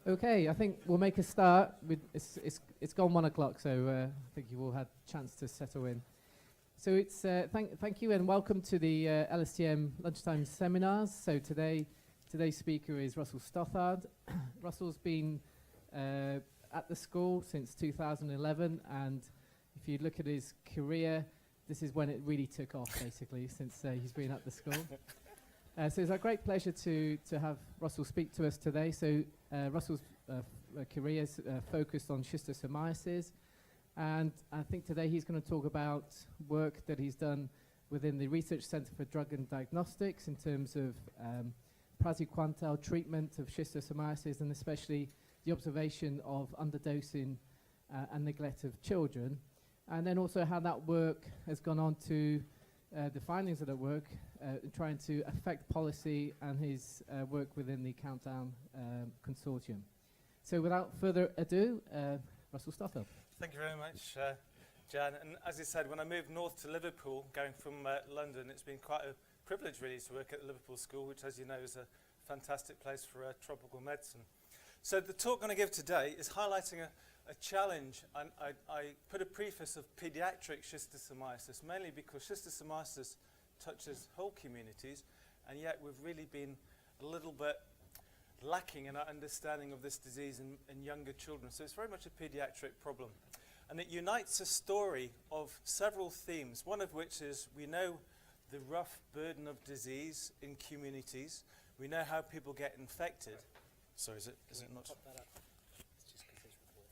Okay, I think we'll make a start. It's gone 1 o'clock, so I think you all had a chance to settle in. So it's thank you and welcome to the LSTM lunchtime seminars. So today's speaker is Russell Stothard. Russell's been at the school since 2011, and if you look at his career, this is when it really took off, basically, since he's been at the school. So it's a great pleasure to have Russell speak to us today. So Russell's career is focused on schistosomiasis, and I think today he's going to talk about work that he's done within the Research Centre for Drug and Diagnostics in terms of praziquantel treatment of schistosomiasis, and especially the observation of underdosing and neglect of children, and then also how that work has gone on to the findings of that work trying to affect policy and his work within the Countdown Consortium. So without further ado, Russell Stothard. Thank you very much, Jan. And as you said, when I moved north to Liverpool, going from London, it's been quite a privilege really to work at the Liverpool School, which, as you know, is a fantastic place for tropical medicine. So the talk I'm going to give today is highlighting a challenge, and I put a preface of pediatric schistosomiasis, mainly because schistosomiasis touches whole communities, and yet we've really been a little bit lacking in our understanding of this disease in younger children. So it's very much a pediatric problem. And it unites a story of several themes, one of which is we know the rough burden of disease in communities. We know how people get infected. So is it not? Pop that up. It's just 'cause it's recorded.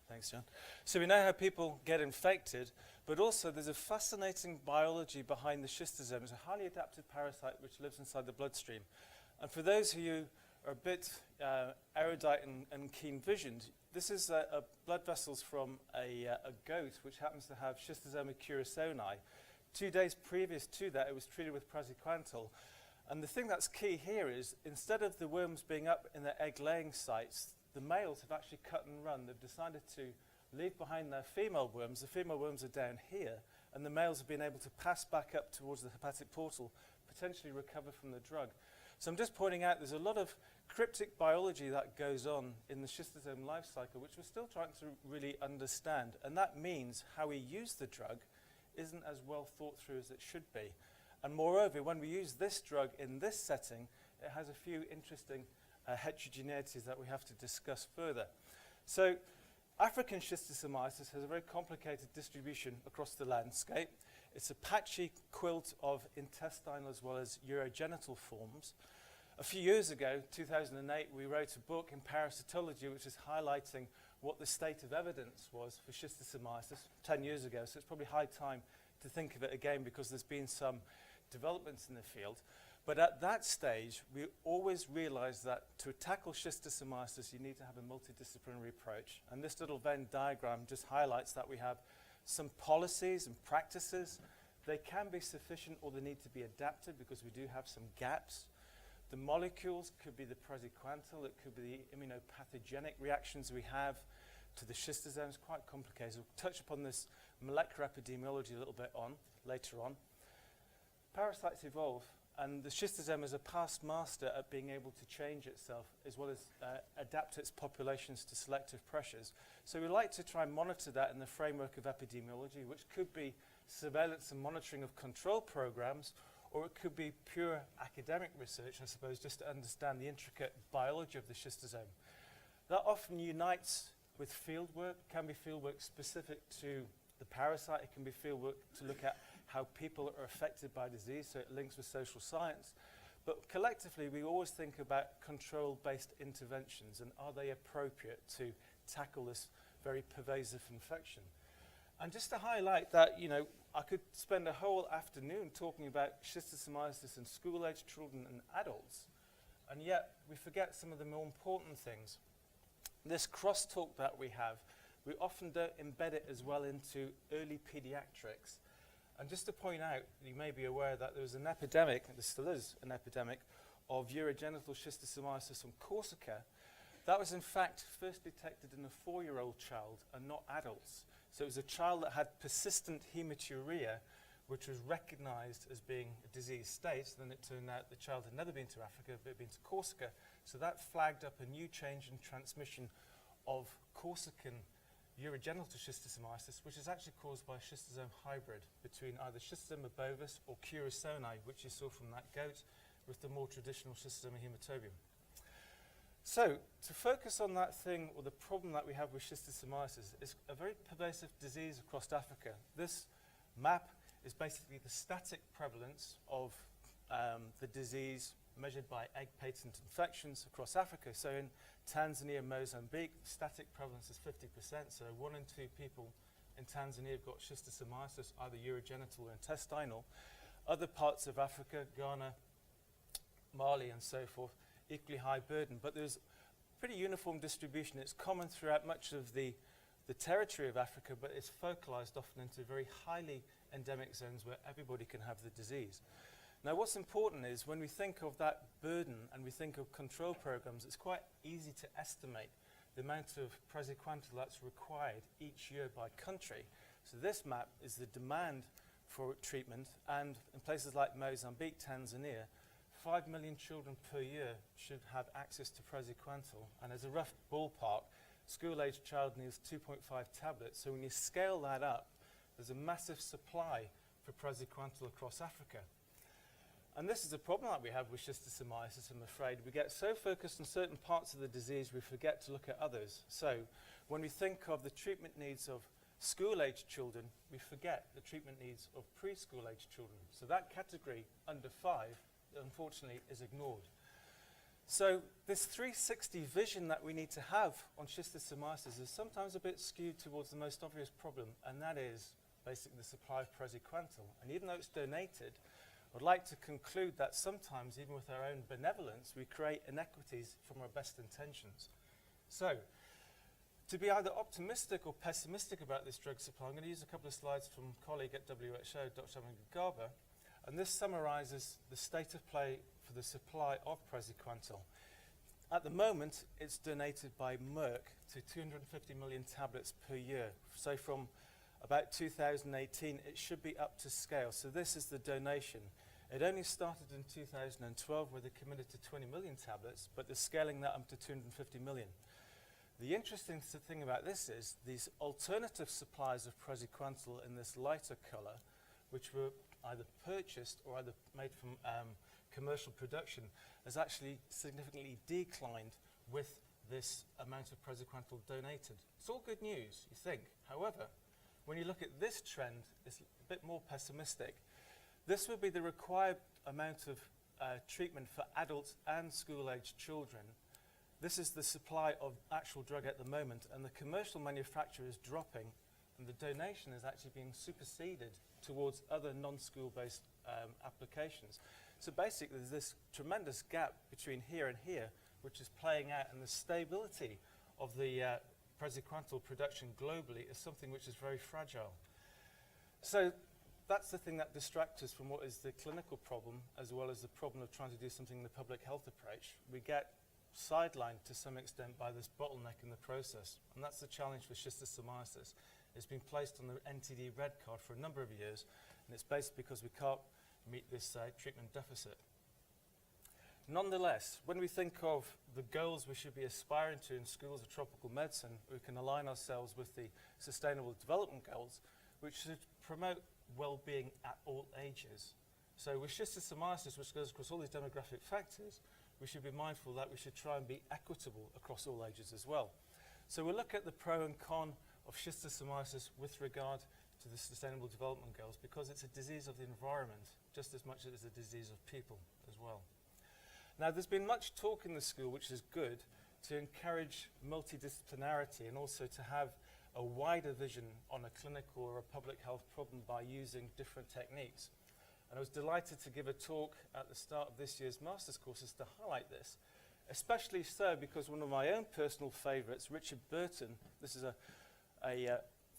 Thanks, John. So we know how people get infected, but also there's a fascinating biology behind the schistosome. It's a highly adapted parasite which lives inside the bloodstream. And for those of you who are a bit erudite and keen-visioned, this is blood vessels from a goat which happens to have Schistosoma curasoni. 2 days previous to that, it was treated with praziquantel. And the thing that's key here is, instead of the worms being up in their egg-laying sites, the males have actually cut and run. They've decided to leave behind their female worms. The female worms are down here, and the males have been able to pass back up towards the hepatic portal, potentially recover from the drug. So I'm just pointing out there's a lot of cryptic biology that goes on in the schistosome life cycle, which we're still trying to really understand. And that means how we use the drug isn't as well thought through as it should be. And moreover, when we use this drug in this setting, it has a few interesting heterogeneities that we have to discuss further. So African schistosomiasis has a very complicated distribution across the landscape. It's a patchy quilt of intestinal as well as urogenital forms. A few years ago, 2008, we wrote a book in Parasitology which is highlighting what the state of evidence was for schistosomiasis 10 years ago. So it's probably high time to think of it again because there's been some developments in the field. But at that stage, we always realized that to tackle schistosomiasis, you need to have a multidisciplinary approach. And this little Venn diagram just highlights that we have some policies and practices. They can be sufficient or they need to be adapted because we do have some gaps. The molecules could be the praziquantel, it could be the immunopathogenic reactions we have to the schistosomes, quite complicated. We'll touch upon this molecular epidemiology a little bit later on. Parasites evolve, and the schistosome is a past master at being able to change itself as well as adapt its populations to selective pressures. So we like to try and monitor that in the framework of epidemiology, which could be surveillance and monitoring of control programs, or it could be pure academic research, I suppose, just to understand the intricate biology of the schistosome. That often unites with field work. It can be field work specific to the parasite. It can be field work to look at how people are affected by disease, so it links with social science. But collectively, we always think about control-based interventions and are they appropriate to tackle this very pervasive infection. And just to highlight that, I could spend a whole afternoon talking about schistosomiasis in school-aged children and adults, and yet we forget some of the more important things. This crosstalk that we have, we often don't embed it as well into early pediatrics. And just to point out, you may be aware that there was an epidemic, and there still is an epidemic, of urogenital schistosomiasis on Corsica. That was in fact first detected in a 4-year-old child and not adults. So it was a child that had persistent hematuria which was recognised as being a disease state. Then it turned out the child had never been to Africa, but had been to Corsica. So that flagged up a new change in transmission of Corsican urogenital schistosomiasis, which is actually caused by a schistosome hybrid between either Schistosoma bovis or Curasoni, which you saw from that goat, with the more traditional Schistosoma hematobium. So, to focus on that thing, or the problem that we have with schistosomiasis, is a very pervasive disease across Africa. This map is basically the static prevalence of the disease measured by egg patent infections across Africa. So in Tanzania and Mozambique, static prevalence is 50%. So 1 in 2 people in Tanzania have got schistosomiasis, either urogenital or intestinal. Other parts of Africa, Ghana, Mali and so forth, equally high burden. But there's pretty uniform distribution. It's common throughout much of the territory of Africa, but it's focalized often into very highly endemic zones where everybody can have the disease. Now, what's important is when we think of that burden and we think of control programs, it's quite easy to estimate the amount of praziquantel that's required each year by country. So this map is the demand for treatment, and in places like Mozambique, Tanzania, 5 million children per year should have access to praziquantel. And as a rough ballpark, school-aged child needs 2.5 tablets. So when you scale that up, there's a massive supply for praziquantel across Africa. And this is a problem that we have with schistosomiasis, I'm afraid. We get so focused on certain parts of the disease, we forget to look at others. So when we think of the treatment needs of school-aged children, we forget the treatment needs of preschool-aged children. So that category under 5, unfortunately, is ignored. So this 360 vision that we need to have on schistosomiasis is sometimes a bit skewed towards the most obvious problem, and that is basically the supply of praziquantel. And even though it's donated, I'd like to conclude that sometimes, even with our own benevolence, we create inequities from our best intentions. So, to be either optimistic or pessimistic about this drug supply, I'm going to use a couple of slides from a colleague at WHO, Dr. Amangagaba, and this summarizes the state of play for the supply of praziquantel. At the moment, it's donated by Merck to 250 million tablets per year. So from about 2018, it should be up to scale. So this is the donation. It only started in 2012 where they committed to 20 million tablets, but they're scaling that up to 250 million. The interesting thing about this is these alternative supplies of praziquantel in this lighter color, which were either purchased or either made from commercial production, has actually significantly declined with this amount of praziquantel donated. It's all good news, you think. However, when you look at this trend, it's a bit more pessimistic. This would be the required amount of treatment for adults and school-aged children. This is the supply of actual drug at the moment, and the commercial manufacturer is dropping, and the donation is actually being superseded towards other non-school-based applications. So basically, there's this tremendous gap between here and here, which is playing out, and the stability of the praziquantel production globally is something which is very fragile. So that's the thing that distracts us from what is the clinical problem, as well as the problem of trying to do something in the public health approach. We get sidelined to some extent by this bottleneck in the process, and that's the challenge with schistosomiasis. It's been placed on the NTD red card for a number of years, and it's basically because we can't meet this treatment deficit. Nonetheless, when we think of the goals we should be aspiring to in schools of tropical medicine, we can align ourselves with the Sustainable Development Goals, which should promote well-being at all ages. So with schistosomiasis, which goes across all these demographic factors, we should be mindful that we should try and be equitable across all ages as well. So we'll look at the pro and con of schistosomiasis with regard to the Sustainable Development Goals, because it's a disease of the environment just as much as it's a disease of people as well. Now, there's been much talk in the school, which is good, to encourage multidisciplinarity and also to have a wider vision on a clinical or a public health problem by using different techniques. And I was delighted to give a talk at the start of this year's master's courses to highlight this, especially so because one of my own personal favourites, Richard Burton, this is a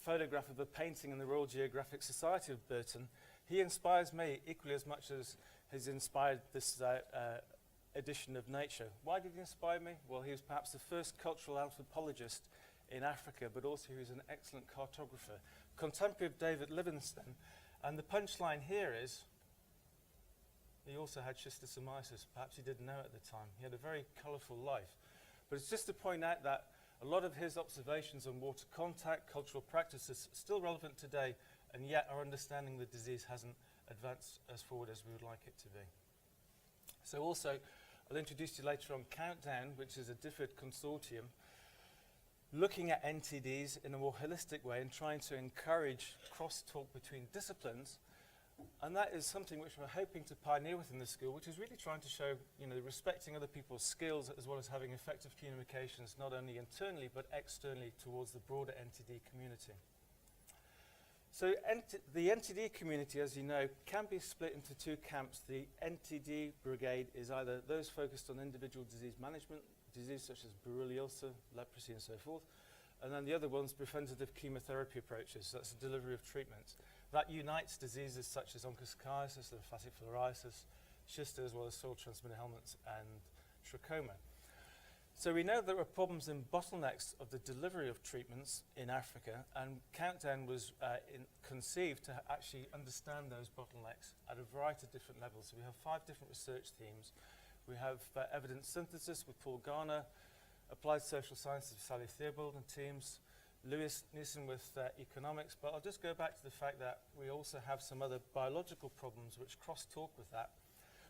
photograph of a painting in the Royal Geographic Society of Burton. He inspires me equally as much as he's inspired this edition of Nature. Why did he inspire me? Well, he was perhaps the first cultural anthropologist in Africa, but also he was an excellent cartographer. Contemporary of David Livingstone, And the punchline here is he also had schistosomiasis. Perhaps he didn't know at the time. He had a very colourful life. But it's just to point out that a lot of his observations on water contact, cultural practices, are still relevant today, and yet our understanding of the disease hasn't advanced as forward as we would like it to be. So also, I'll introduce you later on Countdown, which is a DFID consortium, looking at NTDs in a more holistic way and trying to encourage crosstalk between disciplines. And that is something which we're hoping to pioneer within the school, which is really trying to show, respecting other people's skills as well as having effective communications, not only internally but externally towards the broader NTD community. So the NTD community, as you know, can be split into two camps. The NTD brigade is either those focused on individual disease management, disease such as borreliosis, leprosy and so forth, and then the other one's preventative chemotherapy approaches, that's the delivery of treatments. That unites diseases such as onchocerciasis, lymphatic filariasis, schisto, as well as soil-transmitted helminths and trachoma. So we know there are problems in bottlenecks of the delivery of treatments in Africa, and Countdown was conceived to actually understand those bottlenecks at a variety of different levels. So we have 5 different research themes. We have evidence synthesis with Paul Garner, applied social sciences with Sally Theobald and teams, Lewis Nissen with economics, but I'll just go back to the fact that we also have some other biological problems which cross-talk with that.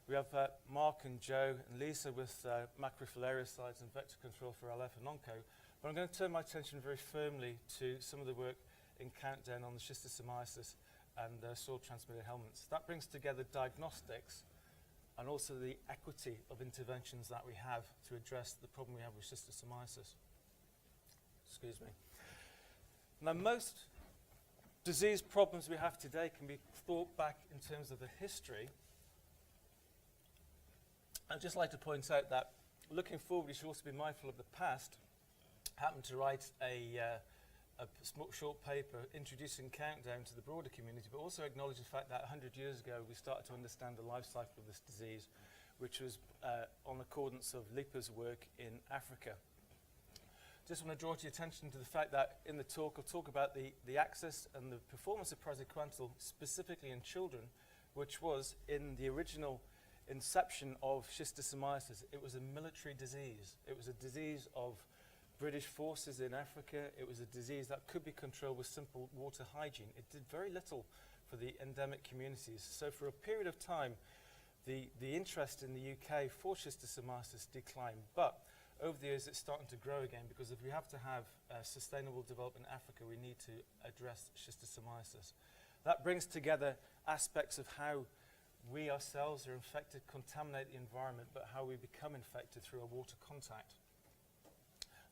We have Mark and Joe and Lisa with macrophilariocytes and vector control for LF and onco, but I'm going to turn my attention very firmly to some of the work in Countdown on the schistosomiasis and soil-transmitted helminths. That brings together diagnostics and also the equity of interventions that we have to address the problem we have with schistosomiasis. Excuse me. Now, most disease problems we have today can be thought back in terms of the history. I'd just like to point out that looking forward, we should also be mindful of the past. I happened to write a short paper introducing Countdown to the broader community, but also acknowledge the fact that 100 years ago we started to understand the life cycle of this disease, which was on accordance of Lipa's work in Africa. Just want to draw to your attention to the fact that in the talk, I'll talk about the access and the performance of praziquantel specifically in children, which was in the original inception of schistosomiasis. It was a military disease. It was a disease of British forces in Africa. It was a disease that could be controlled with simple water hygiene. It did very little for the endemic communities. So for a period of time, the interest in the UK for schistosomiasis declined. But over the years, it's starting to grow again, because if we have to have sustainable development in Africa, we need to address schistosomiasis. That brings together aspects of how we ourselves are infected, contaminate the environment, but how we become infected through a water contact.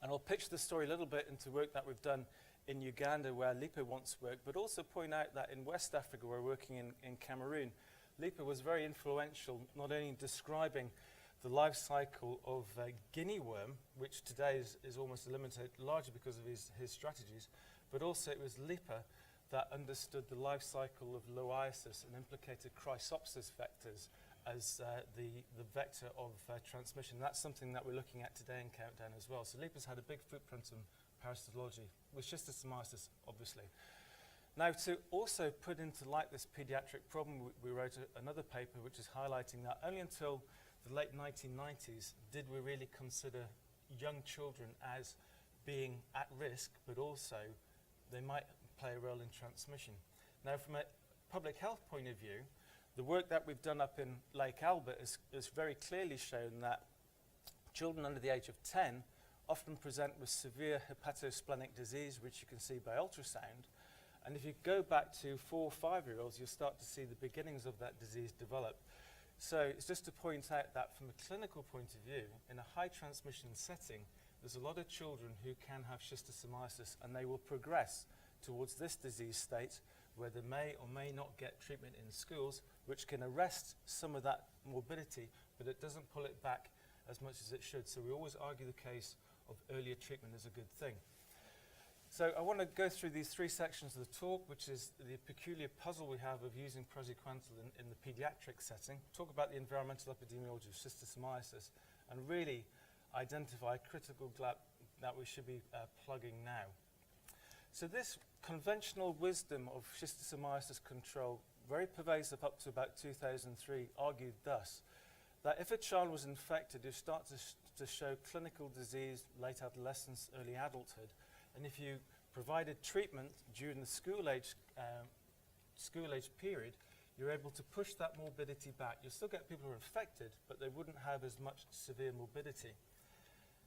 And I'll pitch the story a little bit into work that we've done in Uganda, where Lipa once worked, but also point out that in West Africa, we're working in Cameroon. Lipa was very influential, not only in describing the life cycle of guinea worm, which today is almost eliminated largely because of his strategies, but also it was Lipa that understood the life cycle of loiasis and implicated chrysopsis vectors as the vector of transmission. That's something that we're looking at today in Countdown as well. So Lipa's had a big footprint on parasitology, with schistosomiasis, obviously. Now, to also put into light this pediatric problem, we wrote another paper which is highlighting that only until the late 1990s did we really consider young children as being at risk, but also they might play a role in transmission. Now, from a public health point of view, the work that we've done up in Lake Albert has very clearly shown that children under the age of 10 often present with severe hepatosplenic disease, which you can see by ultrasound. And if you go back to 4 or 5-year-olds, you'll start to see the beginnings of that disease develop. So it's just to point out that from a clinical point of view, in a high transmission setting, there's a lot of children who can have schistosomiasis, and they will progress towards this disease state where they may or may not get treatment in schools, which can arrest some of that morbidity, but it doesn't pull it back as much as it should. So we always argue the case of earlier treatment is a good thing. So I want to go through these 3 sections of the talk, which is the peculiar puzzle we have of using praziquantel in the pediatric setting, talk about the environmental epidemiology of schistosomiasis, and really identify a critical gap that we should be plugging now. So this conventional wisdom of schistosomiasis control, very pervasive up to about 2003, argued thus, that if a child was infected, you start to show clinical disease late adolescence, early adulthood, and if you provided treatment during the school age period, you're able to push that morbidity back. You'll still get people who are infected, but they wouldn't have as much severe morbidity.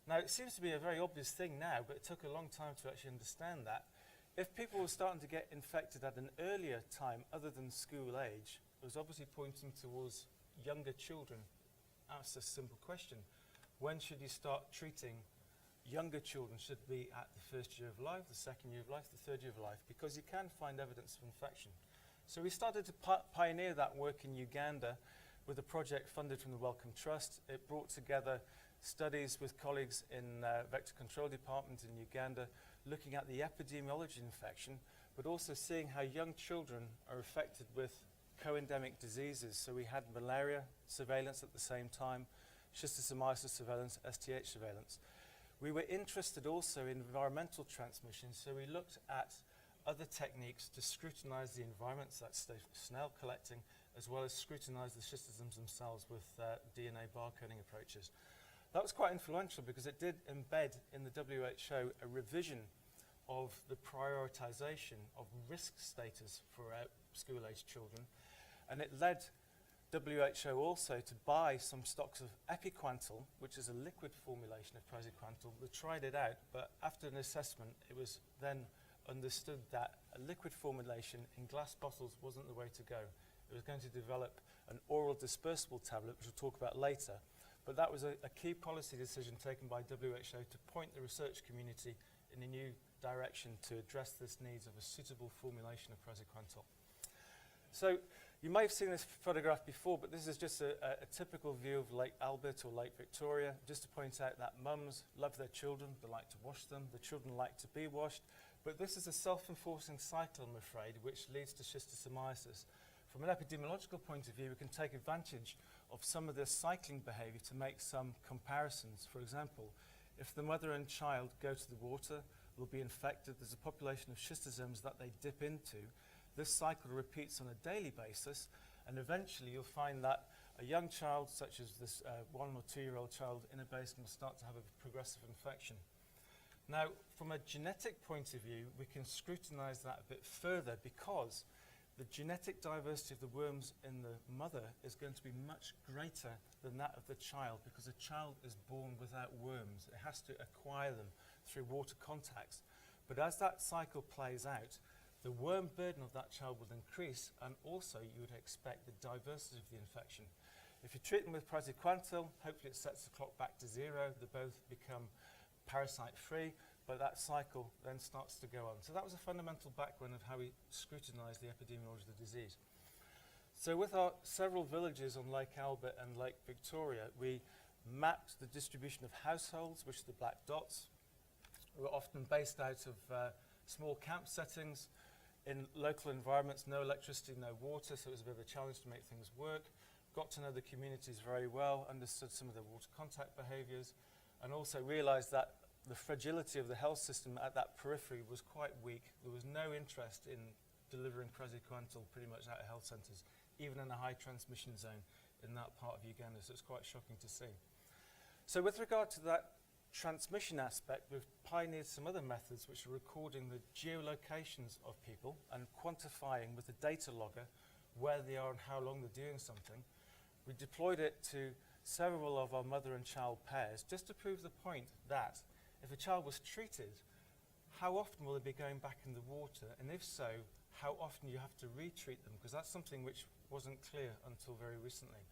Now, it seems to be a very obvious thing now, but it took a long time to actually understand that. If people were starting to get infected at an earlier time other than school age, it was obviously pointing towards younger children. That's a simple question. When should you start treating younger children? Should it be at the first year of life, the second year of life, the third year of life? Because you can find evidence of infection. So we started to pioneer that work in Uganda with a project funded from the Wellcome Trust. It brought together studies with colleagues in Vector Control Department in Uganda, looking at the epidemiology of infection, but also seeing how young children are affected with co-endemic diseases. So we had malaria surveillance at the same time, schistosomiasis surveillance, STH surveillance. We were interested also in environmental transmission, so we looked at other techniques to scrutinize the environments, that's snail collecting, as well as scrutinize the schistosomes themselves with DNA barcoding approaches. That was quite influential because it did embed in the WHO a revision of the prioritization of risk status for school-aged children, and it led WHO also to buy some stocks of epiquantal, which is a liquid formulation of praziquantel. They tried it out, but after an assessment, it was then understood that a liquid formulation in glass bottles wasn't the way to go. It was going to develop an oral dispersible tablet, which we'll talk about later. But that was a key policy decision taken by WHO to point the research community in a new direction to address this needs of a suitable formulation of praziquantel. So you may have seen this photograph before, but this is just a typical view of Lake Albert or Lake Victoria, just to point out that mums love their children, they like to wash them, the children like to be washed, but this is a self-enforcing cycle, I'm afraid, which leads to schistosomiasis. From an epidemiological point of view, we can take advantage of some of this cycling behaviour to make some comparisons. For example, if the mother and child go to the water, will be infected, there's a population of schistosomes that they dip into. This cycle repeats on a daily basis, and eventually you'll find that a young child, such as this 1 or 2 year old child in a basin, will start to have a progressive infection. Now, from a genetic point of view, we can scrutinise that a bit further because the genetic diversity of the worms in the mother is going to be much greater than that of the child, because a child is born without worms. It has to acquire them through water contacts. But as that cycle plays out, the worm burden of that child will increase, and also you would expect the diversity of the infection. If you treat them with praziquantel, hopefully it sets the clock back to 0. They both become parasite-free, but that cycle then starts to go on. So that was a fundamental background of how we scrutinise the epidemiology of the disease. So with our several villages on Lake Albert and Lake Victoria, we mapped the distribution of households, which are the black dots. We were often based out of small camp settings in local environments, no electricity, no water, so it was a bit of a challenge to make things work. Got to know the communities very well, understood some of their water contact behaviours, and also realised that the fragility of the health system at that periphery was quite weak. There was no interest in delivering praziquantel pretty much out of health centres, even in a high transmission zone in that part of Uganda, so it's quite shocking to see. So with regard to that transmission aspect, we've pioneered some other methods which are recording the geolocations of people and quantifying with a data logger where they are and how long they're doing something. We deployed it to several of our mother and child pairs just to prove the point that if a child was treated, how often will they be going back in the water, and if so, how often you have to retreat them, because that's something which wasn't clear until very recently.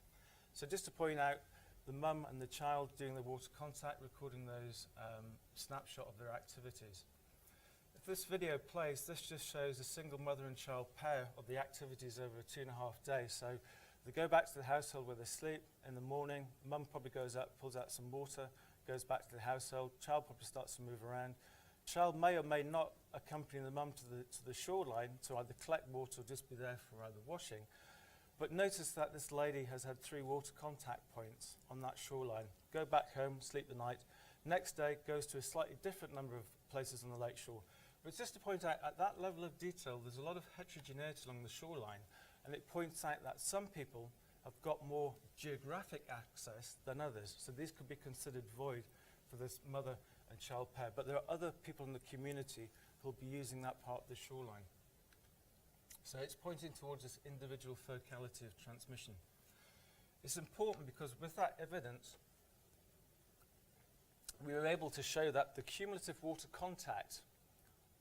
So just to point out, the mum and the child doing the water contact, recording those snapshot of their activities. If this video plays, this just shows a single mother and child pair of the activities over 2.5 days. So they go back to the household where they sleep in the morning, mum probably goes up, pulls out some water, goes back to the household, child probably starts to move around. Child may or may not accompany the mum to the shoreline to either collect water or just be there for either washing. But notice that this lady has had 3 water contact points on that shoreline. Go back home, sleep the night. Next day, goes to a slightly different number of places on the lake shore. But just to point out, at that level of detail, there's a lot of heterogeneity along the shoreline, and it points out that some people have got more geographic access than others. So these could be considered void for this mother and child pair. But there are other people in the community who will be using that part of the shoreline. So it's pointing towards this individual focality of transmission. It's important because with that evidence, we were able to show that the cumulative water contact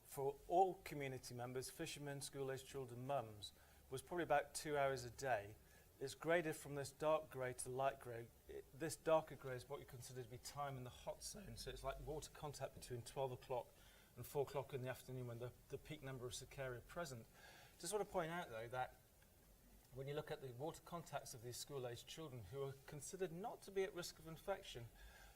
for all community members, fishermen, school-aged children, mums, was probably about 2 hours a day. It's graded from this dark grey to light grey. This darker grey is what you consider to be time in the hot zone. So it's like water contact between 12 o'clock and 4 o'clock in the afternoon when the peak number of cercaria are present. Just want to point out, though, that when you look at the water contacts of these school-aged children who are considered not to be at risk of infection,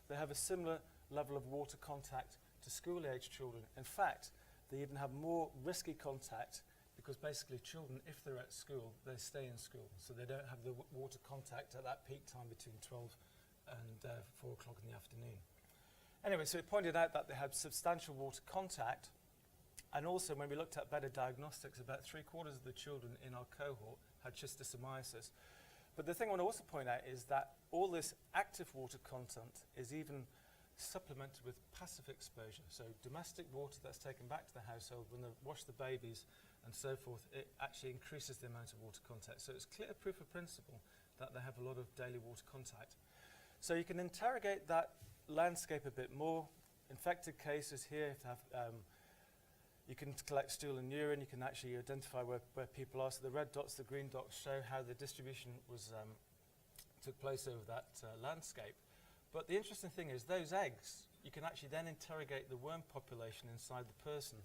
they have a similar level of water contact to school-aged children. In fact, they even have more risky contact because basically children, if they're at school, they stay in school. So they don't have the water contact at that peak time between 12 and 4 o'clock in the afternoon. Anyway, so it pointed out that they had substantial water contact. And also, when we looked at better diagnostics, about 3/4 of the children in our cohort had schistosomiasis. But the thing I want to also point out is that all this active water content is even supplemented with passive exposure. So domestic water that's taken back to the household when they wash the babies and so forth, it actually increases the amount of water contact. So it's clear proof of principle that they have a lot of daily water contact. So you can interrogate that landscape a bit more. Infected cases here, if you have you can collect stool and urine, you can actually identify where people are. So the red dots, the green dots show how the distribution was took place over that landscape. But the interesting thing is those eggs, you can actually then interrogate the worm population inside the person.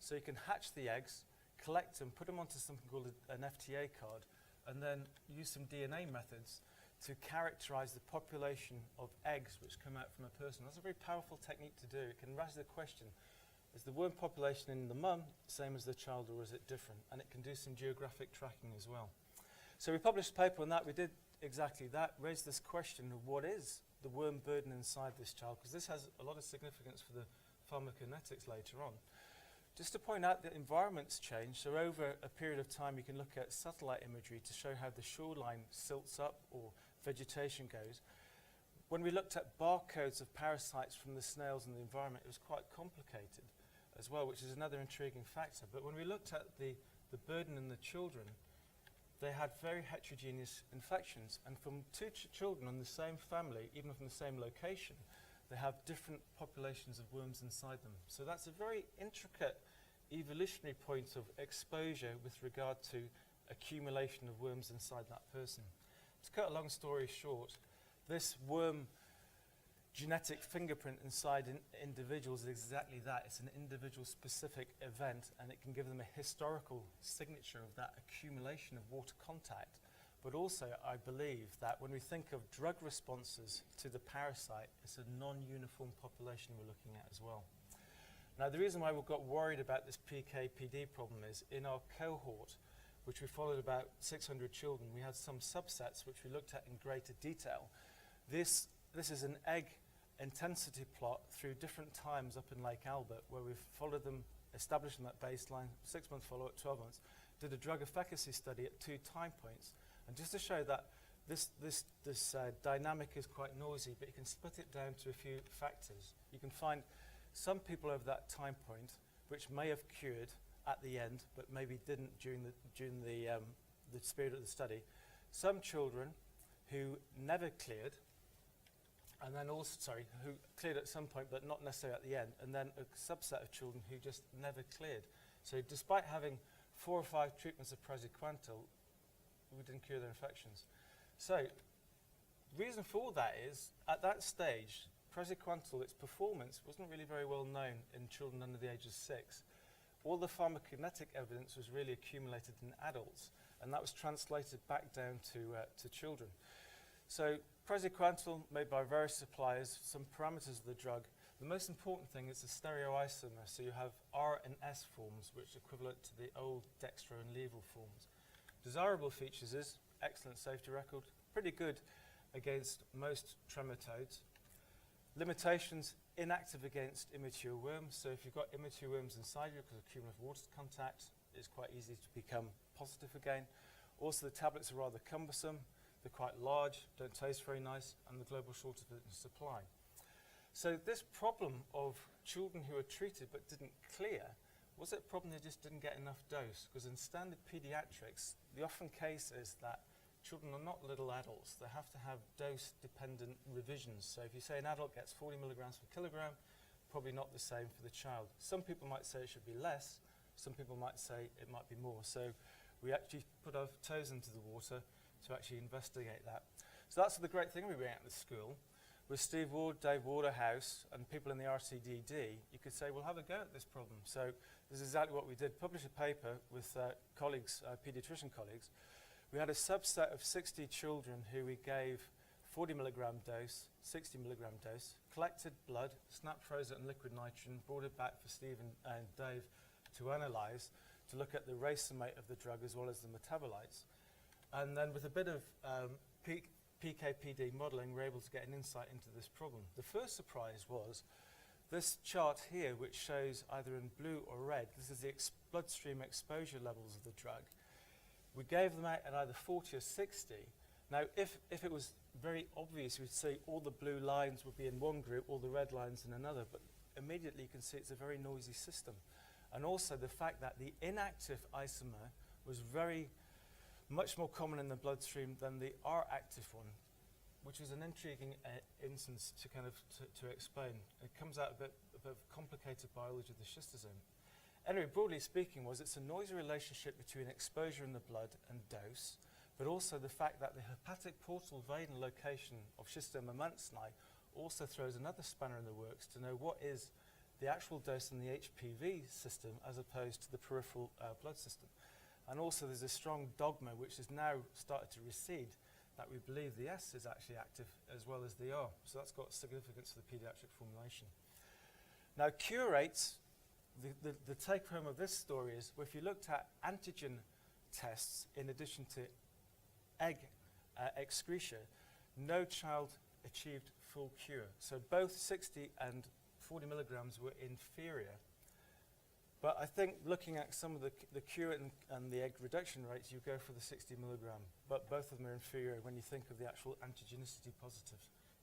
So you can hatch the eggs, collect them, put them onto something called an FTA card, and then use some DNA methods to characterize the population of eggs which come out from a person. That's a very powerful technique to do. It can raise the question, is the worm population in the mum same as the child, or is it different? And it can do some geographic tracking as well. So we published a paper on that. We did exactly that, raised this question of what is the worm burden inside this child, because this has a lot of significance for the pharmacokinetics later on. Just to point out that environments change, so over a period of time you can look at satellite imagery to show how the shoreline silts up or vegetation goes. When we looked at barcodes of parasites from the snails in the environment, it was quite complicated as well, which is another intriguing factor. But when we looked at the burden in the children, they had very heterogeneous infections. And from two children in the same family, even from the same location, they have different populations of worms inside them. So that's a very intricate evolutionary point of exposure with regard to accumulation of worms inside that person. To cut a long story short, this worm genetic fingerprint inside individuals is exactly that. It's an individual specific event, and it can give them a historical signature of that accumulation of water contact. But also, I believe that when we think of drug responses to the parasite, it's a non-uniform population we're looking at as well. Now, the reason why we've got worried about this PK/PD problem is in our cohort, which we followed about 600 children, we had some subsets which we looked at in greater detail. This is an egg intensity plot through different times up in Lake Albert, where we've followed them, established them at baseline, 6-month follow-up, 12 months, did a drug efficacy study at 2 time points. And just to show that this dynamic is quite noisy, but you can split it down to a few factors. You can find some people over that time point which may have cured at the end, but maybe didn't during the period of the study. Some children who never cleared, and then also, who cleared at some point, but not necessarily at the end, and then a subset of children who just never cleared. So despite having 4 or 5 treatments of praziquantel, we didn't cure their infections. So reason for that is, at that stage, praziquantel, its performance wasn't really very well known in children under the age of 6. All the pharmacokinetic evidence was really accumulated in adults, and that was translated back down to children. So praziquantel, made by various suppliers, some parameters of the drug. The most important thing is the stereoisomer, so you have R and S forms, which are equivalent to the old dextro and levo forms. Desirable features is excellent safety record, pretty good against most trematodes. Limitations, inactive against immature worms. So if you've got immature worms inside you because of cumulative water contact, it's quite easy to become positive again. Also, the tablets are rather cumbersome. They're quite large, don't taste very nice, and the global shortage in supply. So this problem of children who were treated but didn't clear, was it a problem they just didn't get enough dose? Because in standard pediatrics, the often case is that children are not little adults. They have to have dose-dependent revisions. So if you say an adult gets 40 milligrams per kilogram, probably not the same for the child. Some people might say it should be less. Some people might say it might be more. So we actually put our toes into the water to actually investigate that. So that's the great thing we bring out of the school. With Steve Ward, Dave Waterhouse, and people in the RCDD, you could say, well, have a go at this problem. So this is exactly what we did. Publish a paper with colleagues, pediatrician colleagues. We had a subset of 60 children who we gave 40 milligram dose, 60 milligram dose, collected blood, snap froze it in liquid nitrogen, brought it back for Steve and Dave to analyse, to look at the racemate of the drug as well as the metabolites. And then with a bit of PK/PD modelling, we're able to get an insight into this problem. The first surprise was this chart here, which shows either in blue or red, this is the bloodstream exposure levels of the drug. We gave them out at either 40 or 60. Now, if it was very obvious, we'd see all the blue lines would be in one group, all the red lines in another, but immediately you can see it's a very noisy system. And also the fact that the inactive isomer was much more common in the bloodstream than the R-active one, which is an intriguing instance to kind of to explain. It comes out a bit of complicated biology of the schistosome. Anyway, broadly speaking, it's a noisy relationship between exposure in the blood and dose, but also the fact that the hepatic portal vein location of schistoma mantsni also throws another spanner in the works to know what is the actual dose in the HPV system as opposed to the peripheral blood system. And also there's a strong dogma which has now started to recede that we believe the S is actually active as well as the R. So that's got significance for the pediatric formulation. Now cure rates, the take home of this story is, well, if you looked at antigen tests in addition to egg excretia, no child achieved full cure. So both 60 and 40 milligrams were inferior. But I think looking at some of the cure and the egg reduction rates, you go for the 60 milligram. But both of them are inferior when you think of the actual antigenicity positive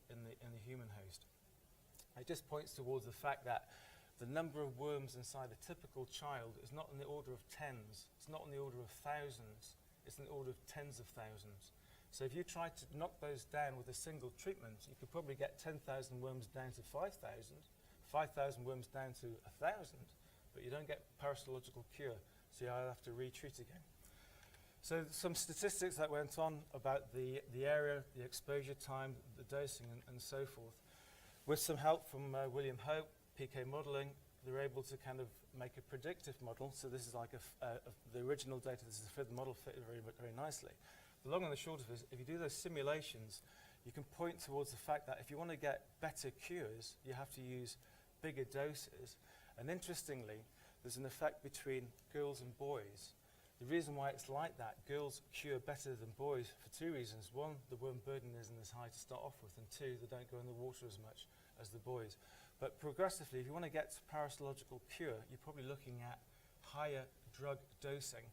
in the human host. It just points towards the fact that the number of worms inside a typical child is not in the order of tens. It's not in the order of thousands. It's in the order of tens of thousands. So if you try to knock those down with a single treatment, you could probably get 10,000 worms down to 5,000, 5,000 worms down to 1,000, but you don't get parasitological cure, so you have to retreat again. So some statistics that went on about the area, the exposure time, the dosing, and so forth. With some help from William Hope, PK modelling, they're able to kind of make a predictive model. So this is like the original data. This is the fifth model, fit very, very nicely. The long and the short of it is, if you do those simulations, you can point towards the fact that if you want to get better cures, you have to use bigger doses. And interestingly, there's an effect between girls and boys. The reason why it's like that, girls cure better than boys for two reasons. One, the worm burden isn't as high to start off with, and two, they don't go in the water as much as the boys. But progressively, if you want to get to parasitological cure, you're probably looking at higher drug dosing.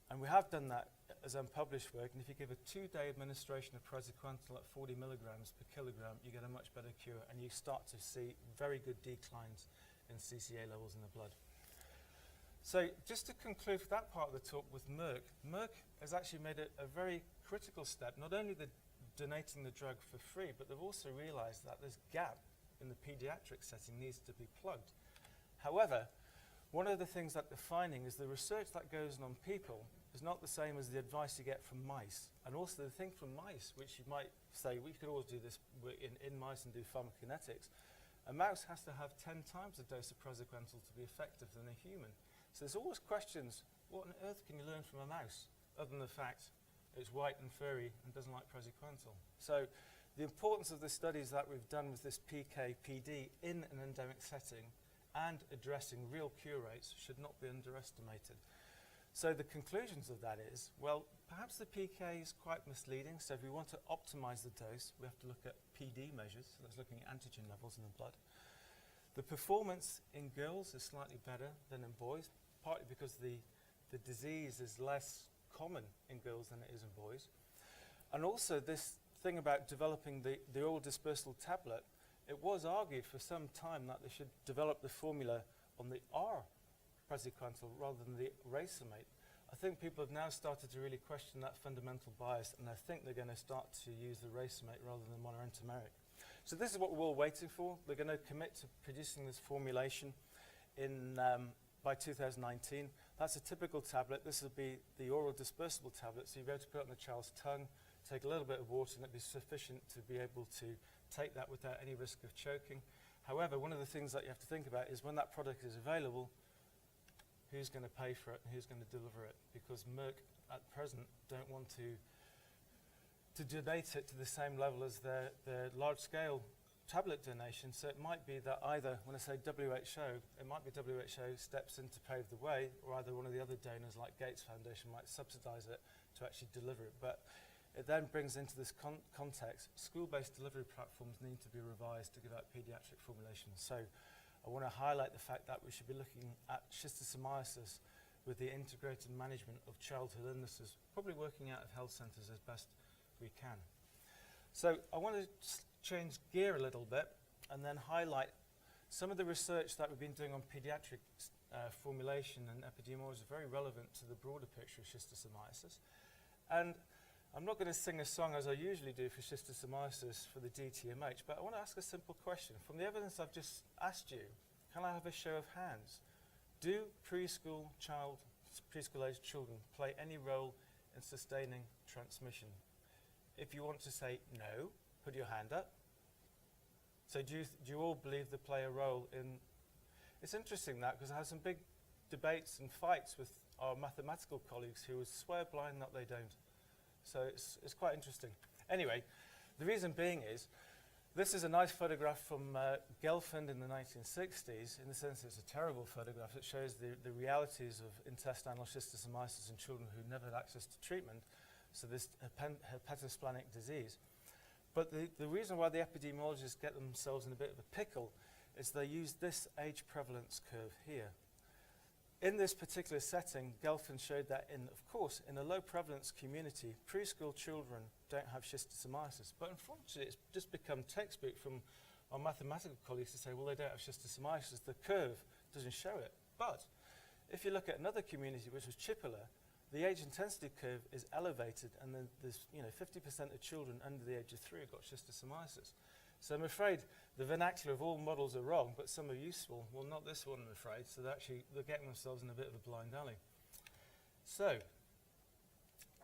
And we have done that as unpublished work, and if you give a 2-day administration of praziquantel at 40 milligrams per kilogram, you get a much better cure, and you start to see very good declines in CCA levels in the blood. So just to conclude that part of the talk with Merck, Merck has actually made a very critical step, not only donating the drug for free, but they've also realized that this gap in the pediatric setting needs to be plugged. However, one of the things that they're finding is the research that goes on people is not the same as the advice you get from mice. And also the thing from mice, which you might say, we could always do this in mice and do pharmacokinetics. A mouse has to have 10 times the dose of praziquantel to be effective than a human. So there's always questions, what on earth can you learn from a mouse, other than the fact it's white and furry and doesn't like praziquantel? So the importance of the studies that we've done with this PK/PD in an endemic setting and addressing real cure rates should not be underestimated. So the conclusions of that is, well, perhaps the PK is quite misleading. So if we want to optimize the dose, we have to look at PD measures. So that's looking at antigen levels in the blood. The performance in girls is slightly better than in boys, partly because the disease is less common in girls than it is in boys. And also this thing about developing the oral dispersible tablet, it was argued for some time that they should develop the formula on the R praziquantel rather than the racemate. I think people have now started to really question that fundamental bias, and I think they're going to start to use the racemate rather than monoentomeric. So this is what we're all waiting for. We're going to commit to producing this formulation in by 2019. That's a typical tablet. This will be the oral dispersible tablet, so you'll be able to put it on the child's tongue, take a little bit of water, and it'll be sufficient to be able to take that without any risk of choking. However, one of the things that you have to think about is when that product is available, who's going to pay for it and who's going to deliver it? Because Merck at present don't want to donate it to the same level as their large-scale tablet donation. So it might be that either, when I say WHO, it might be WHO steps in to pave the way, or either one of the other donors like Gates Foundation might subsidize it to actually deliver it. But it then brings into this context, school-based delivery platforms need to be revised to give out pediatric formulations. So I want to highlight the fact that we should be looking at schistosomiasis with the integrated management of childhood illnesses, probably working out of health centres as best we can. So I want to change gear a little bit and then highlight some of the research that we've been doing on pediatric formulation and epidemiology is very relevant to the broader picture of schistosomiasis. And I'm not going to sing a song as I usually do for schistosomiasis for the DTMH, but I want to ask a simple question. From the evidence I've just asked you, can I have a show of hands? Do preschool-aged children play any role in sustaining transmission? If you want to say no, put your hand up. So do you all believe they play a role in... It's interesting that, because I had some big debates and fights with our mathematical colleagues who would swear blind that they don't. So it's quite interesting. Anyway, the reason being is, this is a nice photograph from Gelfand in the 1960s. In the sense it's a terrible photograph. It shows the realities of intestinal schistosomiasis in children who never had access to treatment. So this hepatosplenic disease. But the reason why the epidemiologists get themselves in a bit of a pickle is they use this age prevalence curve here. In this particular setting, Gelfand showed that of course, in a low prevalence community, preschool children don't have schistosomiasis. But unfortunately, it's just become textbook from our mathematical colleagues to say, well, they don't have schistosomiasis. The curve doesn't show it. But if you look at another community, which was Chippewa, the age intensity curve is elevated, and then there's 50% of children under the age of 3 have got schistosomiasis. So I'm afraid the vernacular of all models are wrong, but some are useful. Well, not this one, I'm afraid. So they're getting themselves in a bit of a blind alley. So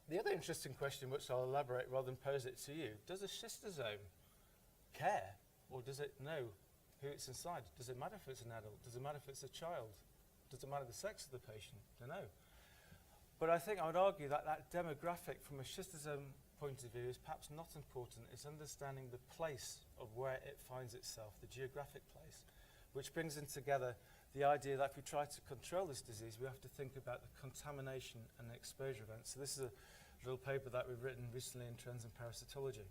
the other interesting question, which I'll elaborate rather than pose it to you, does a schistosome care, or does it know who it's inside? Does it matter if it's an adult? Does it matter if it's a child? Does it matter the sex of the patient? I don't know. But I think I would argue that that demographic from a schistosome point of view is perhaps not important. It's understanding the place of where it finds itself, the geographic place, which brings in together the idea that if we try to control this disease, we have to think about the contamination and exposure events. So this is a little paper that we've written recently in Trends in Parasitology.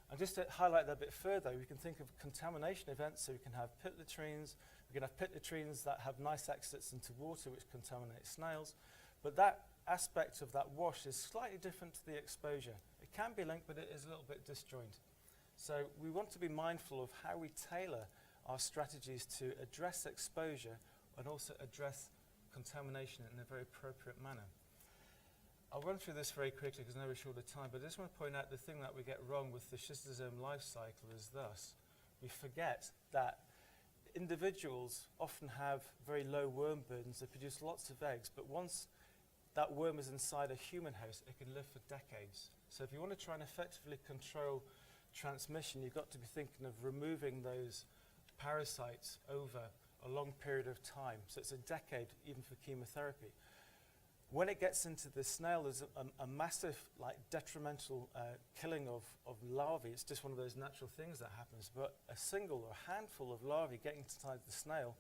And just to highlight that a bit further, we can think of contamination events. So we can have pit latrines. We can have pit latrines that have nice exits into water, which contaminate snails. But that aspect of that wash is slightly different to the exposure. It can be linked, but it is a little bit disjoint. So we want to be mindful of how we tailor our strategies to address exposure and also address contamination in a very appropriate manner. I'll run through this very quickly because I know we're short of time, but I just want to point out the thing that we get wrong with the schistosome life cycle is thus. We forget that individuals often have very low worm burdens. They produce lots of eggs, but once that worm is inside a human host, it can live for decades. So if you want to try and effectively control transmission, you've got to be thinking of removing those parasites over a long period of time. So it's a decade even for chemotherapy. When it gets into the snail, there's a massive detrimental killing of larvae. It's just one of those natural things that happens. But a single or handful of larvae getting inside the snail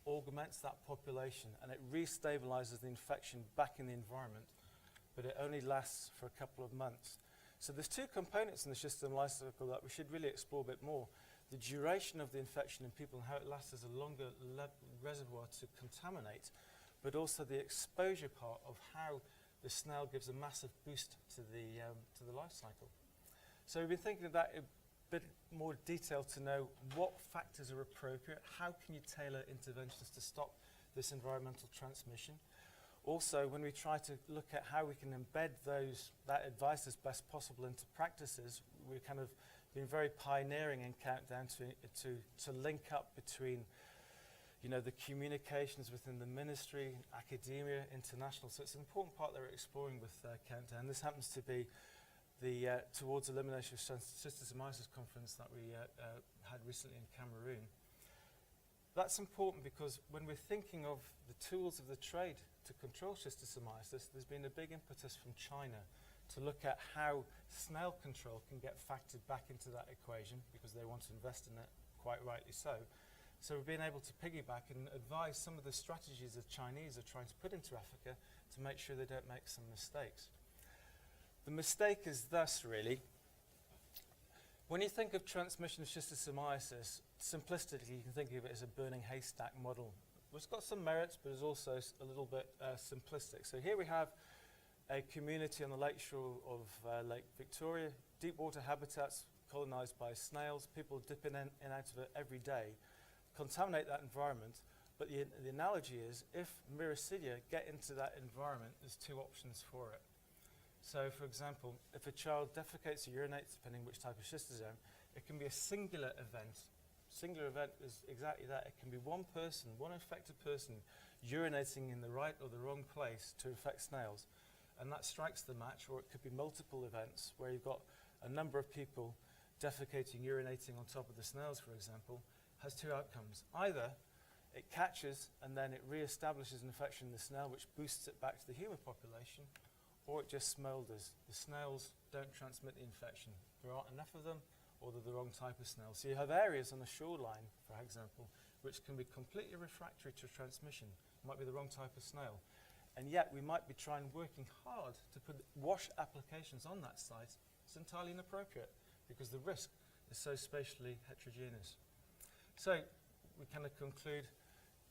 augments that population, and it restabilizes the infection back in the environment. but it only lasts for a couple of months. So there's two components in the schistosome life cycle that we should really explore a bit more. The duration of the infection in people and how it lasts as a longer reservoir to contaminate, but also the exposure part of how the snail gives a massive boost to the life cycle. So we've been thinking of that in a bit more detail to know what factors are appropriate, how can you tailor interventions to stop this environmental transmission. Also, when we try to look at how we can embed that advice as best possible into practices, we've kind of been very pioneering in Countdown to link up between the communications within the ministry, academia, international. So it's an important part that we're exploring with Countdown. This happens to be the Towards Elimination of Schistosomiasis conference that we had recently in Cameroon. That's important because when we're thinking of the tools of the trade to control schistosomiasis, there's been a big impetus from China to look at how snail control can get factored back into that equation because they want to invest in it, quite rightly so. So we've been able to piggyback and advise some of the strategies the Chinese are trying to put into Africa to make sure they don't make some mistakes. The mistake is thus really, when you think of transmission of schistosomiasis, simplistically you can think of it as a burning haystack model. It's got some merits, but it's also a little bit simplistic. So here we have a community on the lakeshore of Lake Victoria, deep water habitats colonized by snails, people dipping in and out of it every day, contaminate that environment. But the analogy is, if Myristidia get into that environment, there's two options for it. So, for example, if a child defecates or urinates, depending which type of schistosome, it can be a singular event. Singular event is exactly that. It can be one person, one infected person, urinating in the right or the wrong place to infect snails. And that strikes the match, or it could be multiple events where you've got a number of people defecating, urinating on top of the snails, for example, has two outcomes. Either it catches and then it re-establishes an infection in the snail, which boosts it back to the human population, or it just smolders. The snails don't transmit the infection. There aren't enough of them, or they're the wrong type of snail. So you have areas on the shoreline, for example, which can be completely refractory to transmission. It might be the wrong type of snail. And yet we might be working hard to put wash applications on that site. It's entirely inappropriate because the risk is so spatially heterogeneous. So we kind of conclude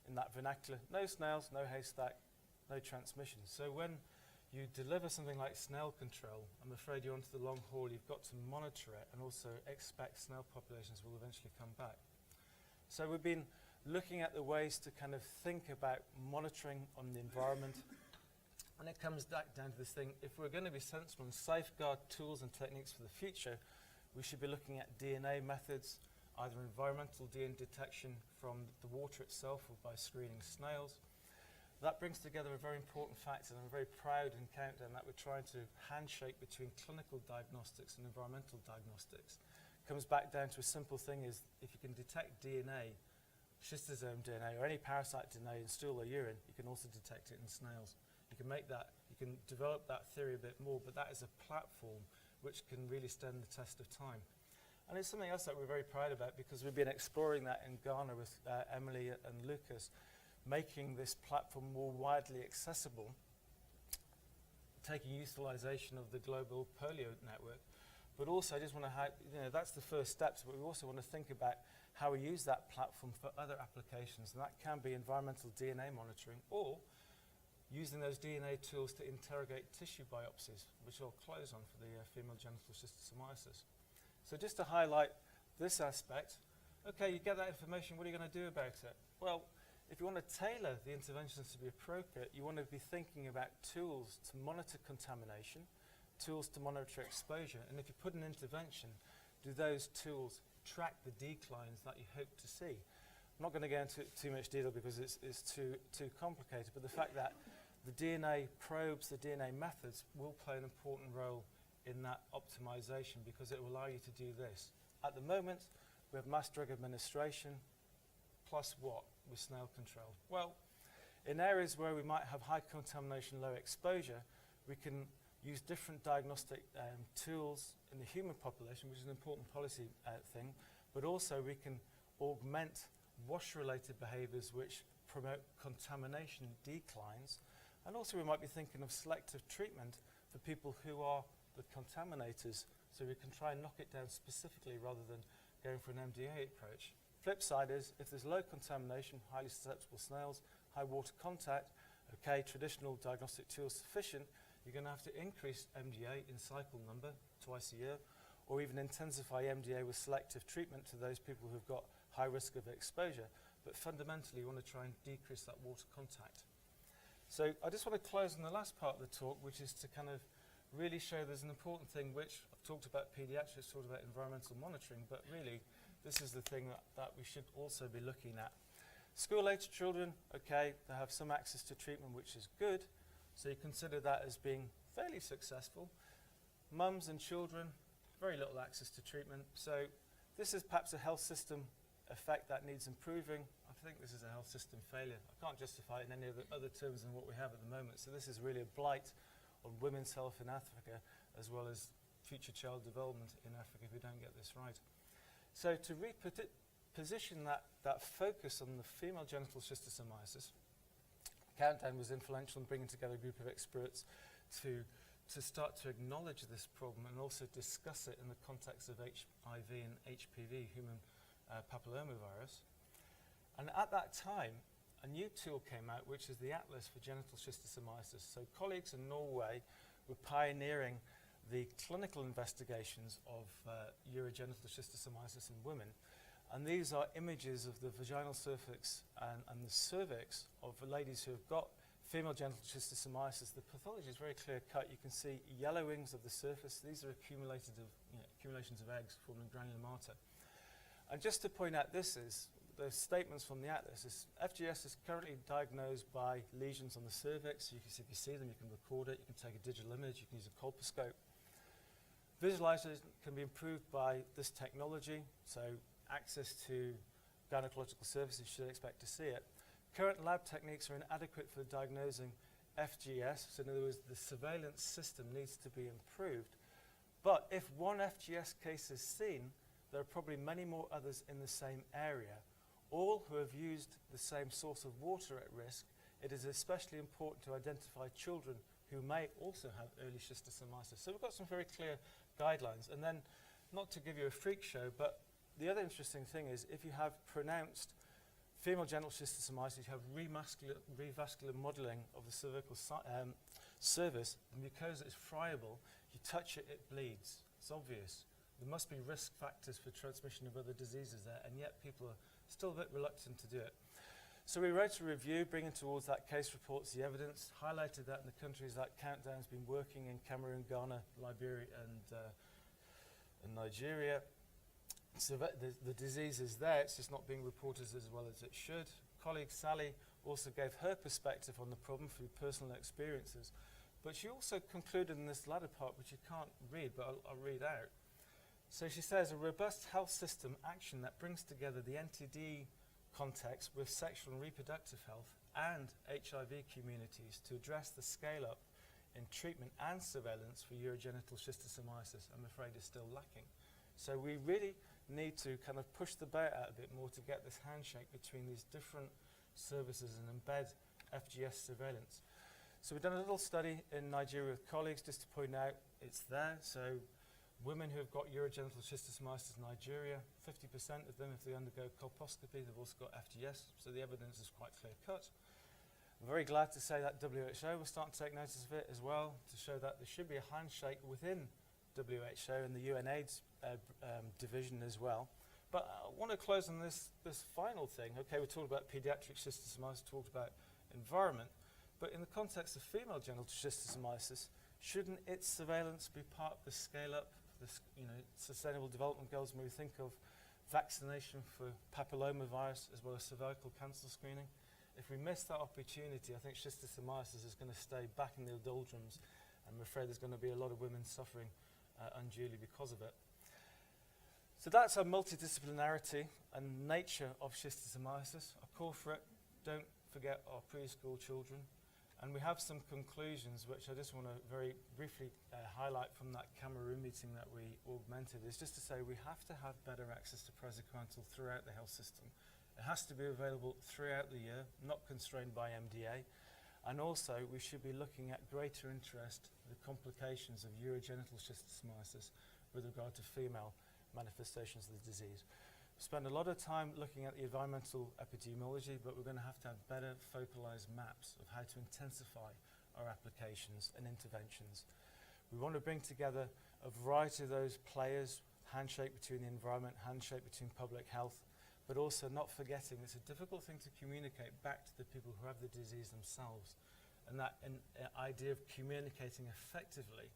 in that vernacular, no snails, no haystack, no transmission. So when you deliver something like snail control, I'm afraid you're onto the long haul. You've got to monitor it and also expect snail populations will eventually come back. So we've been looking at the ways to kind of think about monitoring on the environment. And it comes back down to this thing, if we're going to be sensible and safeguard tools and techniques for the future, we should be looking at DNA methods, either environmental DNA detection from the water itself or by screening snails. That brings together a very important factor, and I'm very proud in Countdown that we're trying to handshake between clinical diagnostics and environmental diagnostics. It comes back down to a simple thing is, if you can detect DNA, schistosome DNA, or any parasite DNA in stool or urine, you can also detect it in snails. You can develop that theory a bit more, but that is a platform which can really stand the test of time. And it's something else that we're very proud about because we've been exploring that in Ghana with Emily and Lucas, making this platform more widely accessible, taking utilization of the global polio network. But also, I just want to that's the first steps, but we also want to think about how we use that platform for other applications, and that can be environmental DNA monitoring, or using those DNA tools to interrogate tissue biopsies, which I'll close on for the female genital schistosomiasis. So just to highlight this aspect, okay, you get that information, what are you going to do about it? Well, if you want to tailor the interventions to be appropriate, you want to be thinking about tools to monitor contamination, tools to monitor exposure, and if you put an intervention, do those tools track the declines that you hope to see? I'm not going to go into too much detail because it's too complicated, but the fact that the DNA probes, the DNA methods will play an important role in that optimization because it will allow you to do this. At the moment, we have mass drug administration, plus what? With snail control. Well, in areas where we might have high contamination, low exposure, we can use different diagnostic tools in the human population, which is an important policy thing, but also we can augment wash-related behaviors which promote contamination declines, and also we might be thinking of selective treatment for people who are the contaminators, so we can try and knock it down specifically rather than going for an MDA approach. Flip side is, if there's low contamination, highly susceptible snails, high water contact, okay, traditional diagnostic tools sufficient, you're going to have to increase MDA in cycle number twice a year, or even intensify MDA with selective treatment to those people who've got high risk of exposure. But fundamentally, you want to try and decrease that water contact. So I just want to close on the last part of the talk, which is to kind of really show there's an important thing, which I've talked about pediatrics, talked about environmental monitoring, but really this is the thing that we should also be looking at. School-aged children, okay, they have some access to treatment, which is good, so you consider that as being fairly successful. Mums and children, very little access to treatment, so this is perhaps a health system effect that needs improving. I think this is a health system failure. I can't justify it in any other terms than what we have at the moment, so this is really a blight on women's health in Africa, as well as future child development in Africa if we don't get this right. So to reposition that focus on the female genital schistosomiasis, Countdown was influential in bringing together a group of experts to start to acknowledge this problem and also discuss it in the context of HIV and HPV, human papillomavirus. And at that time, a new tool came out, which is the Atlas for Genital Schistosomiasis. So colleagues in Norway were pioneering the clinical investigations of urogenital schistosomiasis in women. And these are images of the vaginal cervix and the cervix of ladies who have got female genital schistosomiasis. The pathology is very clear cut. You can see yellowings of the surface. These are accumulations of eggs forming granula mater. And just to point out, this is the statements from the Atlas. FGS is currently diagnosed by lesions on the cervix. You can see, if you see them, you can record it. You can take a digital image. You can use a colposcope. Visualization can be improved by this technology, so access to gynecological services, you should expect to see it. Current lab techniques are inadequate for diagnosing FGS, so in other words, the surveillance system needs to be improved. But if one FGS case is seen, there are probably many more others in the same area, all who have used the same source of water at risk. It is especially important to identify children who may also have early schistosomiasis. So we've got some very clear guidelines. And then, not to give you a freak show, but the other interesting thing is if you have pronounced female genital schistosomiasis, you have revascular modeling of the cervical cervix, the mucosa is friable, you touch it, it bleeds. It's obvious. There must be risk factors for transmission of other diseases there, and yet people are still a bit reluctant to do it. So we wrote a review bringing towards that case reports the evidence, highlighted that in the countries that Countdown's been working in: Cameroon, Ghana, Liberia and Nigeria. So the disease is there, it's just not being reported as well as it should. Colleague Sally also gave her perspective on the problem through personal experiences, but she also concluded in this latter part, which you can't read, but I'll read out. So she says, a robust health system action that brings together the NTD context with sexual and reproductive health and HIV communities to address the scale-up in treatment and surveillance for urogenital schistosomiasis, I'm afraid is still lacking. So we really need to kind of push the boat out a bit more to get this handshake between these different services and embed FGS surveillance. So we've done a little study in Nigeria with colleagues just to point out it's there. So women who have got urogenital schistosomiasis in Nigeria, 50% of them, if they undergo colposcopy, they've also got FGS, so the evidence is quite clear cut. I'm very glad to say that WHO will start to take notice of it as well, to show that there should be a handshake within WHO and the UNAIDS division as well. But I want to close on this final thing. Okay, we talked about pediatric schistosomiasis, talked about environment, but in the context of female genital schistosomiasis, shouldn't its surveillance be part of the scale-up, Sustainable Development Goals when we think of vaccination for papillomavirus as well as cervical cancer screening? If we miss that opportunity, I think schistosomiasis is going to stay back in the doldrums. I'm afraid there's going to be a lot of women suffering unduly because of it. So that's our multidisciplinarity and nature of schistosomiasis. I call for it, don't forget our preschool children. And we have some conclusions which I just want to very briefly highlight from that Cameroon meeting that we augmented, is just to say we have to have better access to praziquantel throughout the health system. It has to be available throughout the year, not constrained by MDA. And also, we should be looking at greater interest in the complications of urogenital schistosomiasis with regard to female manifestations of the disease. We spend a lot of time looking at the environmental epidemiology, but we're going to have better focalized maps of how to intensify our applications and interventions. We want to bring together a variety of those players, handshake between the environment, handshake between public health, but also not forgetting it's a difficult thing to communicate back to the people who have the disease themselves. And that idea of communicating effectively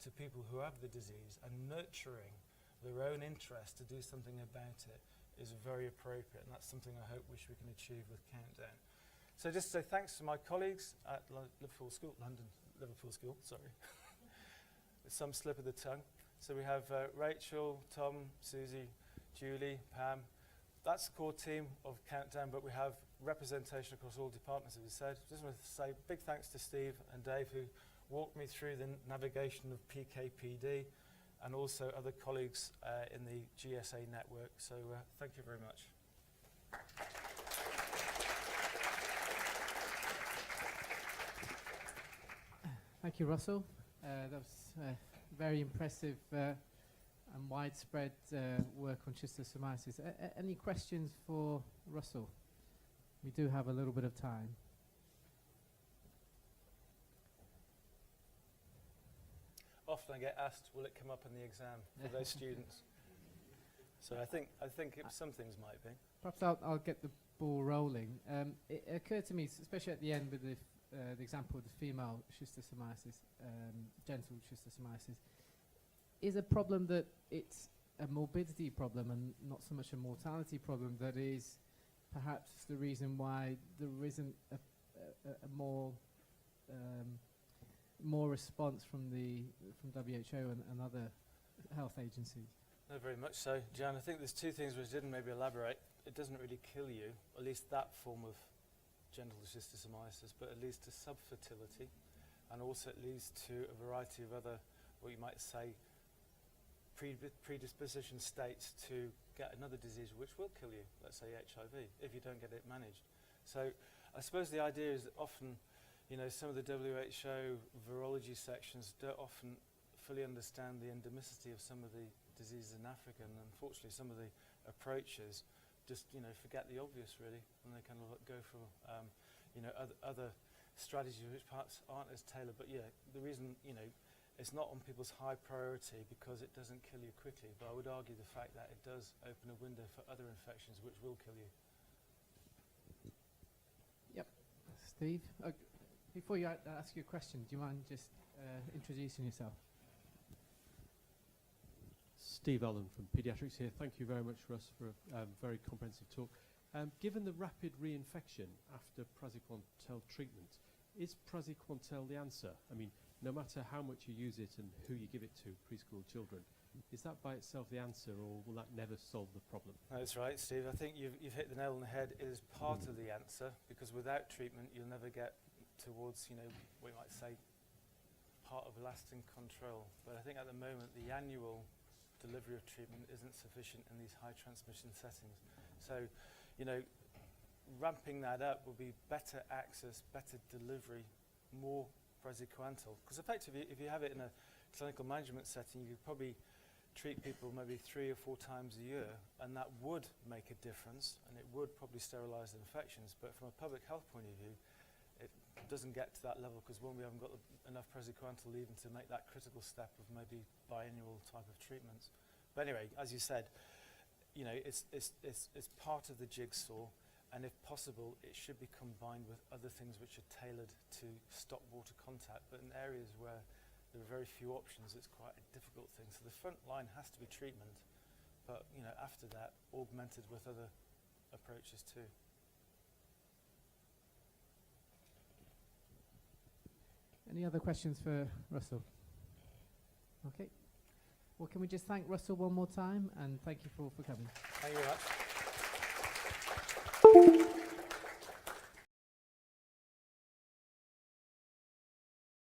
to people who have the disease and nurturing their own interest to do something about it is very appropriate, and that's something I hope we can achieve with Countdown. So just to say thanks to my colleagues at Liverpool School, London Liverpool School, sorry. With some slip of the tongue. So we have Rachel, Tom, Susie, Julie, Pam. That's the core team of Countdown, but we have representation across all departments, as we said. Just want to say big thanks to Steve and Dave, who walked me through the navigation of PKPD, and also other colleagues in the GSA network. So thank you very much. Thank you, Russell. That was very impressive and widespread work on schistosomiasis. Any questions for Russell? We do have a little bit of time. Often I get asked, will it come up in the exam for those students? So I think some things might be. Perhaps I'll get the ball rolling. It occurred to me, especially at the end with the example of the female schistosomiasis, genital schistosomiasis, is a problem that it's a morbidity problem and not so much a mortality problem that is perhaps the reason why there isn't a more response from WHO and other health agencies. No, very much so, Jan. I think there's two things which didn't maybe elaborate. It doesn't really kill you, at least that form of genital schistosomiasis, but it leads to subfertility, and also it leads to a variety of other, what you might say, predisposition states to get another disease which will kill you, let's say HIV, if you don't get it managed. So I suppose the idea is that often, some of the WHO virology sections don't often fully understand the endemicity of some of the diseases in Africa, and unfortunately some of the approaches just forget the obvious really, and they kind of go for other strategies which perhaps aren't as tailored. But yeah, the reason it's not on people's high priority because it doesn't kill you quickly, but I would argue the fact that it does open a window for other infections which will kill you. Yep. Steve, before you ask your question, do you mind just introducing yourself? Steve Allen from Paediatrics here. Thank you very much, Russ, for a very comprehensive talk. Given the rapid reinfection after praziquantel treatment, is praziquantel the answer? I mean, no matter how much you use it and who you give it to, preschool children, is that by itself the answer, or will that never solve the problem? That's right, Steve. I think you've hit the nail on the head. It is part of the answer, because without treatment, you'll never get towards, we might say, part of lasting control. But I think at the moment, the annual delivery of treatment isn't sufficient in these high transmission settings. So, ramping that up will be better access, better delivery, more praziquantel. Because effectively, if you have it in a clinical management setting, you could probably treat people maybe 3 or 4 times a year, and that would make a difference, and it would probably sterilize the infections. But from a public health point of view, it doesn't get to that level, because one, we haven't got enough praziquantel even to make that critical step of maybe biannual type of treatments. But anyway, as you said, it's part of the jigsaw. And if possible, it should be combined with other things which are tailored to stop water contact. But in areas where there are very few options, it's quite a difficult thing. So the front line has to be treatment, but after that, augmented with other approaches too. Any other questions for Russell? Okay. Well, can we just thank Russell one more time, and thank you for coming. Thank you very much.